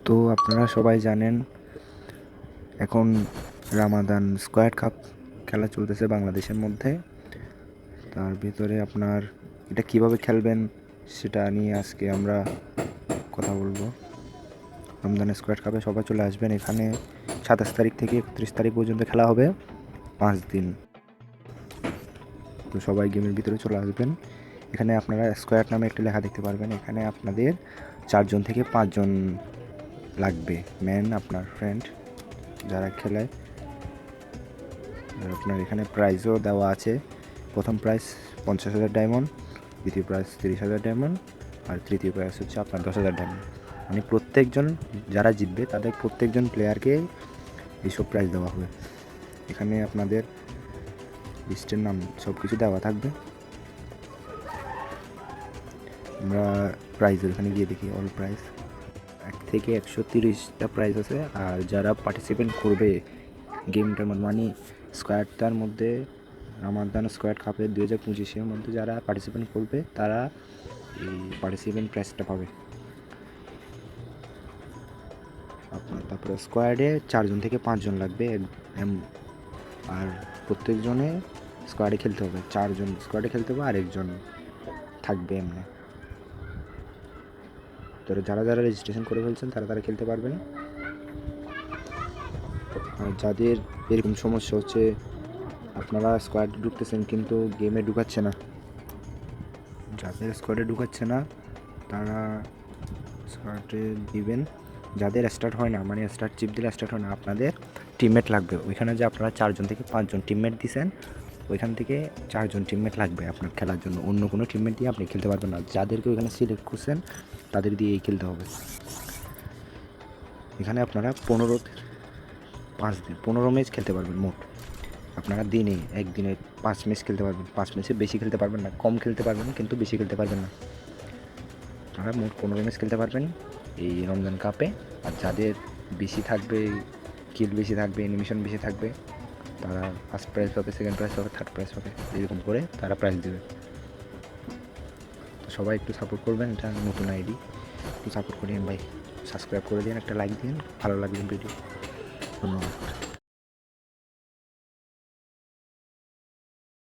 তো আপনারা সবাই জানেন এখন রামাদান স্কোয়াড কাপ খেলা চলতেছে বাংলাদেশের মধ্যে। তার ভিতরে আপনার এটা কিভাবে খেলবেন সেটা নিয়ে আজকে আমরা কথা বলবো। রমজান স্কোয়াড কাপে সবাই চলে আসবেন। এখানে 27 তারিখ থেকে 31 তারিখ পর্যন্ত খেলা হবে, 5 দিন। তো সবাই গেমের ভিতরে চলে আসবেন। এখানে আপনারা স্কোয়াড নামে একটা লেখা দেখতে পারবেন। এখানে আপনাদের 4 জন থেকে 5 জন লাগবে, ম্যান আপনার ফ্রেন্ড যারা খেলে। আর আপনার এখানে প্রাইজও দেওয়া আছে। প্রথম প্রাইজ 50,000 ডায়মন্ড, দ্বিতীয় প্রাইজ 30,000 ডায়মন্ড, আর তৃতীয় প্রাইজ হচ্ছে আপনার 10,000 ডায়মন্ড। মানে প্রত্যেকজন যারা জিতবে তাদের প্রত্যেকজন প্লেয়ারকে এইসব প্রাইজ দেওয়া হবে। এখানে আপনাদের লিস্টের নাম সব কিছু দেওয়া থাকবে। আমরা প্রাইজের এখানে গিয়ে দেখি অল প্রাইজ 1 থেকে 130টা প্রাইজ আছে। আর যারা পার্টিসিপেট করবে গেমটার মধ্যে, মানে স্কোয়াডটার মধ্যে, রামাদান স্কোয়াড কাপের 2025-এর মধ্যে যারা পার্টিসিপেট করবে তারা এই পার্টিসিপেন্ট প্রাইজটা পাবে আপনার। তারপরে স্কোয়াডে 4 জন থেকে 5 জন লাগবে, আর প্রত্যেকজনে স্কোয়াডে খেলতে হবে। 4 জন স্কোয়াডে খেলতে হবে আর একজন থাকবে এমনি। তো যারা যারা রেজিস্ট্রেশন করে ফেলছেন তারা তারা খেলতে পারবেন। আর যাদের এরকম সমস্যা হচ্ছে আপনারা স্কোয়াডে ঢুকতেছেন কিন্তু গেমে ঢুকাচ্ছে না, যাদের স্কোয়াডে ঢুকাচ্ছে না তারা স্কোয়াডে দিবেন। যাদের স্টার্ট হয় না, মানে স্টার্ট চিপ দিলে স্টার্ট হয় না, আপনাদের টিমমেট লাগবে। ওইখানে যে আপনারা 4 জন থেকে 5 জন টিমমেট দিয়েছেন, ওইখান থেকে 4 জন টিমমেট লাগবে আপনার খেলার জন্য। অন্য কোনো টিমমেট দিয়ে আপনি খেলতে পারবেন না। যাদেরকে ওইখানে সিলেক্ট করছেন তাদের দিয়েই খেলতে হবে। এখানে আপনারা 15 ম্যাচ খেলতে পারবেন মোট। আপনারা দিনে একদিনে 5 ম্যাচ খেলতে পারবেন। 5 ম্যাচে বেশি খেলতে পারবেন না, কম খেলতে পারবেন কিন্তু বেশি খেলতে পারবেন না। আপনারা মোট 15 ম্যাচ খেলতে পারবেন এই রমজান কাপে। আর যাদের বেশি থাকবে, কিল বেশি থাকবে, অ্যানিমেশন বেশি থাকবে, তারা ফার্স্ট প্রাইজ পাবে, সেকেন্ড প্রাইজ পাবে, থার্ড প্রাইজ পাবে, এরকম করে তারা প্রাইজ দেবে। তো সবাই একটু সাপোর্ট করবেন, এটা নতুন আইডি, একটু সাপোর্ট করিয়েন ভাই। সাবস্ক্রাইব করে দিন, একটা লাইক দিন, ভালো লাগবে ভিডিও। ধন্যবাদ।